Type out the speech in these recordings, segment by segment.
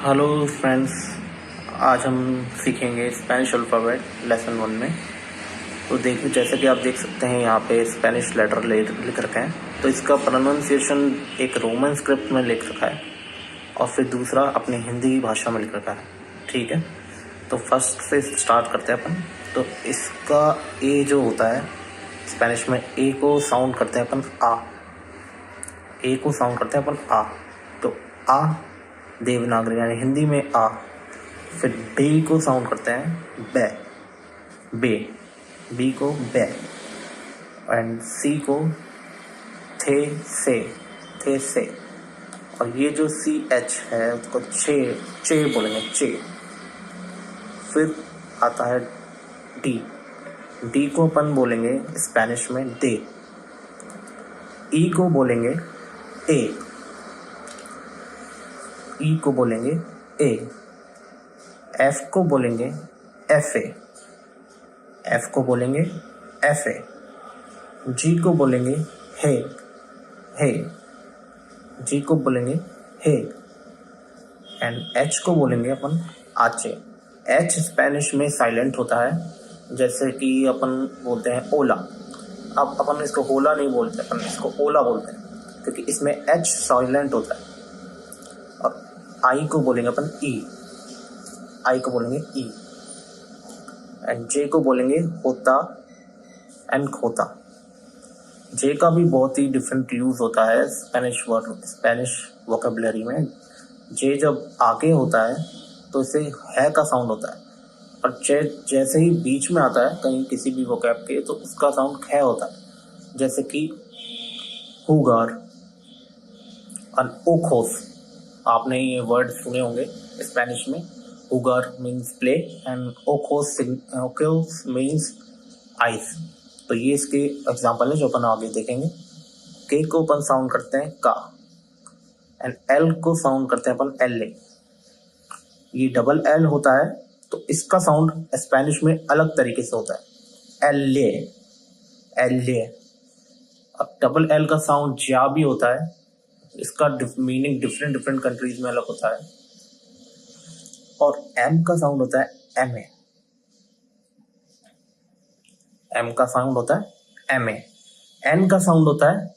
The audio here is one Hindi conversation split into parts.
हेलो फ्रेंड्स, आज हम सीखेंगे स्पेनिश अल्फ़ाबेट लेसन 1 में। तो देखिए, जैसे कि आप देख सकते हैं यहाँ पे स्पेनिश लेटर लिख रखे हैं। तो इसका प्रोनाउंसिएशन एक रोमन स्क्रिप्ट में लिख रखा है और फिर दूसरा अपनी हिंदी भाषा में लिख रखा है। ठीक है, तो फर्स्ट से स्टार्ट करते हैं अपन। तो इसका ए जो होता है स्पेनिश में, ए को साउंड करते हैं अपन आ। ए को साउंड करते हैं अपन आ। तो आ देवनागरी यानी हिंदी में आ। फिर बी को साउंड करते हैं बे, बे, बी को बे। एंड सी को थे से। और ये जो सी एच है उसको चे बोलेंगे, चे। फिर आता है डी, डी को अपन बोलेंगे स्पेनिश में दे। ई को बोलेंगे ए, ई को बोलेंगे ए। एफ को बोलेंगे एफ ए, एफ को बोलेंगे एफ ए। जी को बोलेंगे हे, हे, जी को बोलेंगे हे। एंड एच को बोलेंगे अपन आचे। एच स्पेनिश में साइलेंट होता है, जैसे कि अपन बोलते हैं ओला। अब अपन इसको होला नहीं बोलते, अपन इसको ओला बोलते हैं क्योंकि इसमें एच साइलेंट होता है। और आई को बोलेंगे अपन ई, आई को बोलेंगे ई। एंड जे को बोलेंगे होता एंड खोता। जे का भी बहुत ही डिफरेंट यूज होता है स्पेनिश वोकेबलरी में। जे जब आगे होता है तो इसे है का साउंड होता है, और जे जैसे ही बीच में आता है कहीं किसी भी वोकैब के तो उसका साउंड ख होता है, जैसे कि हुगार और ओखोस। आपने ये वर्ड सुने होंगे स्पेनिश में। हुगार मीन्स प्ले एंड ओखोस मीन्स आइस। तो ये इसके एग्जाम्पल है जो अपन आगे देखेंगे। के को अपन साउंड करते हैं का, एंड एल को साउंड करते हैं अपन एल ए। ये डबल एल होता है तो इसका साउंड स्पेनिश में अलग तरीके से होता है, एल ए, एल ए। अब डबल एल का साउंड ज्या भी होता है, इसका मीनिंग डिफरेंट कंट्रीज में अलग होता है। और एम का साउंड होता है एम ए, एम का साउंड होता है एम ए। एन का साउंड होता है,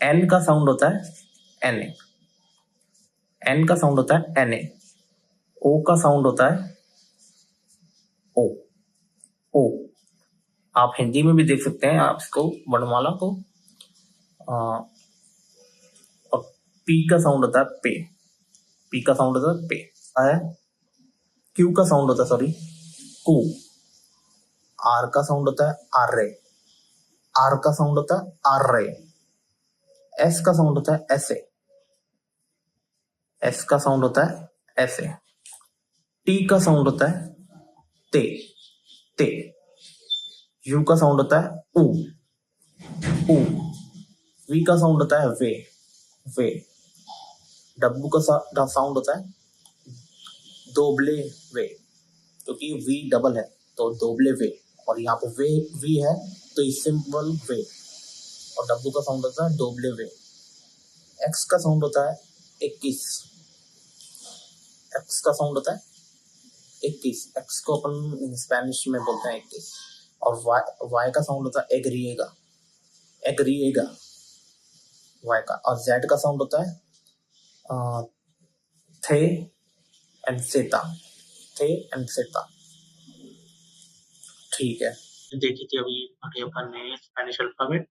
एन का साउंड होता है एन ए, एन का साउंड होता है एन ए। ओ का साउंड होता है ओ, ओ। आप हिंदी में भी देख सकते हैं आप इसको वर्णमाला को। और पी का साउंड होता है पे, पी का साउंड होता है पे है। क्यू का साउंड होता है कू। आर का साउंड होता है आर्रे, आर का साउंड होता है आर्रे। एस का साउंड होता है एस ए, एस का साउंड होता है एस ए। टी का साउंड होता है ते, ते। यू का साउंड होता है ऊ, ऊ। वी का साउंड होता है वे, वे। डब्ल्यू का साउंड होता है दोबले वे, क्योंकि वी डबल है तो दोबले वे। और यहाँ पे वे वी है तो सिंपल वे। और डब्ल्यू का साउंड होता है दोबले वे। एक्स का साउंड होता है 21, एक्स का साउंड होता है 21। एक्स को अपन स्पेनिश में बोलते हैं 21। और वाई का साउंड होता है एग्रीएगा, एग्रीएगा, वाई का। और जेड का साउंड होता है थे एंड सेता, थे एंड सेता। ठीक है, देखी थी अभी आगे अपन ने स्पेनिश अल्फाबेट।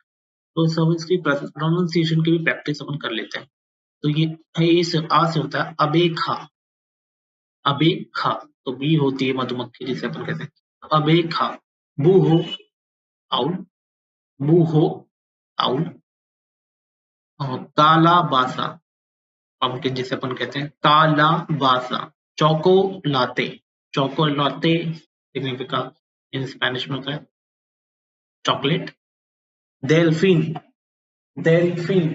तो सब इसकी प्रोनाउंसिएशन की भी प्रैक्टिस अपन कर लेते हैं। तो ये ए से आ से होता है अबेखा, अबेखा। तो बी होती है मधुमक्खी जिसे अपन कहते हैं अबेखा। बू हो आउल, बू हो आउल। काला बासा, पंपकिन जिसे अपन कहते हैं काला बासा। चौको लाते, चौको लाते सिग्निफिका इन स्पेनिश में होता है चॉकलेट। डेल्फिन, डेल्फिन,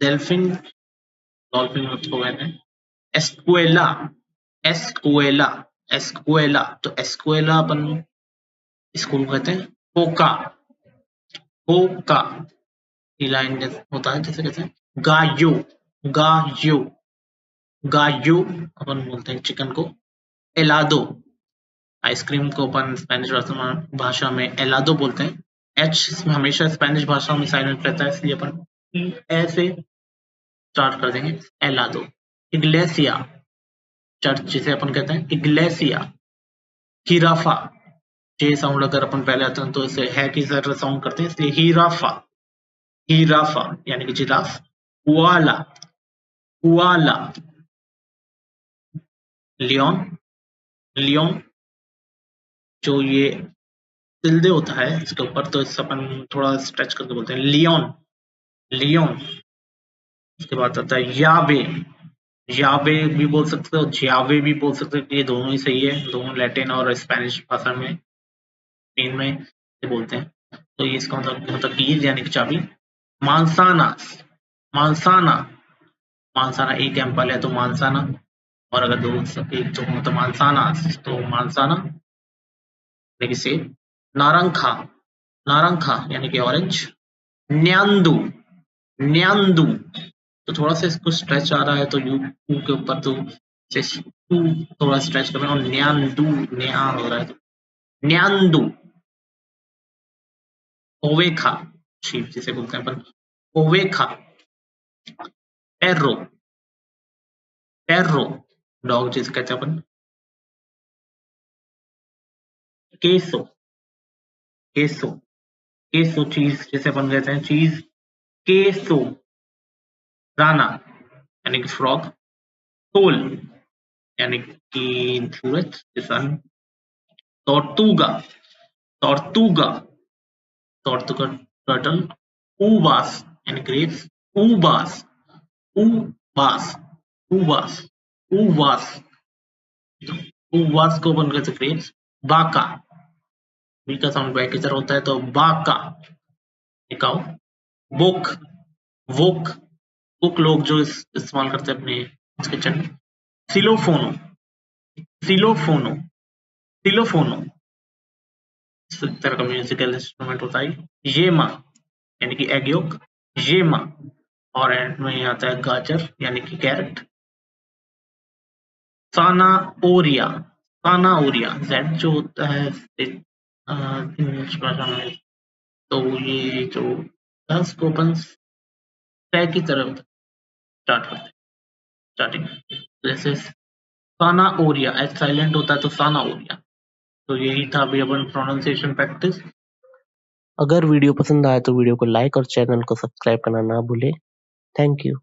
डेल्फिन डॉल्फिन को कहते हैं। एस्कुएला, एस्कुएला, एस्कुएला। तो एस्कुएला अपन स्कूल को कहते हैं पोका, पोका। लाइन होता है जैसे कहते हैं गायो, गायो, गायो अपन बोलते हैं चिकन को, एलादो आइसक्रीम को अपन स्पेनिश भाषा में एलादो बोलते हैं। एच हमेशा स्पेनिश भाषा में साइलेंट रहता है, इसलिए अपन ऐसे स्टार्ट कर देंगे, एलादो। इग्लेसिया चर्च जिसे अपन कहते हैं, इग्लेसिया। हिराफा जे साउंड अगर अपन पहले आते हैं तो इसे है की जरा साउंड करते हैं, इसलिए हिराफा। हिराफा यानी कि जिराफ। कुआला कुआला। लियोन लियोन जो ये तिल्दे होता है इसके ऊपर, तो इस अपन थोड़ा स्ट्रेच करके बोलते हैं लियोन लियोन। उसके बाद आता है यावे। यावे भी बोल सकते हो, ज्यावे भी बोल सकते हो, ये दोनों ही सही है, दोनों लैटिन और स्पेनिश भाषा में स्पेन में से बोलते हैं। तो ये इसका मतलब कीज यानी कि चाबी। मानसाना मानसाना मानसाना एक एम्पल है तो मानसाना, और अगर दो एक तो हो तो मानसाना, तो मानसाना यानी कि सेब। नारंखा नारंखा यानी कि ऑरेंज। न्यांदू न्यांदू तो थोड़ा सा इसको स्ट्रेच आ रहा है तो यू के ऊपर तो टू थोड़ा स्ट्रेच कर रहा हूँ, न्यांदू न्या हो रहा है तो न्यांदू। ओवेखा शीप जिसे बोलते हैं अपन, ओवेखा। पेर्रो पेर्रो डॉग जिसे कहते हैं अपन। केसो केसो केसो चीज जिसे अपन कहते हैं, चीज। केसो राना यानी कि फ्रॉग। सोल यानी कि सूरज सन। टॉर्टुगा टॉर्टुगा टॉर्टुगा टर्टल। ऊवास यानी ग्रेप्स। ऊबास ऊबास ऊबास ऊवास ऊवास को अपन कहते हैं ग्रेप्स। बाका बी का साउंड बैक की तरह होता है तो बाका निकाओ। वोक वोक वोक लोग जो इस्तेमाल करते हैं अपने किचन में। सिलोफोनो सिलोफोनो सिलोफोनो इस तरह का म्यूजिकल इंस्ट्रूमेंट होता है। येमा यानी कि एग योक। येमा और एंड में आता है गाजर यानी कि कैरेट। साना ओरिया साना ओरिया जेड जो होता है इंग्लिश भाषा में, तो ये जो 10 को अपन तय की तरफ स्टार्ट करते हैं स्टार्टिंग, जैसे साना ओरिया एच साइलेंट होता है तो साना ओरिया। तो यही था अभी अपन प्रोनाउंसिएशन प्रैक्टिस। अगर वीडियो पसंद आया तो वीडियो को लाइक और चैनल को सब्सक्राइब करना ना भूले। Thank you.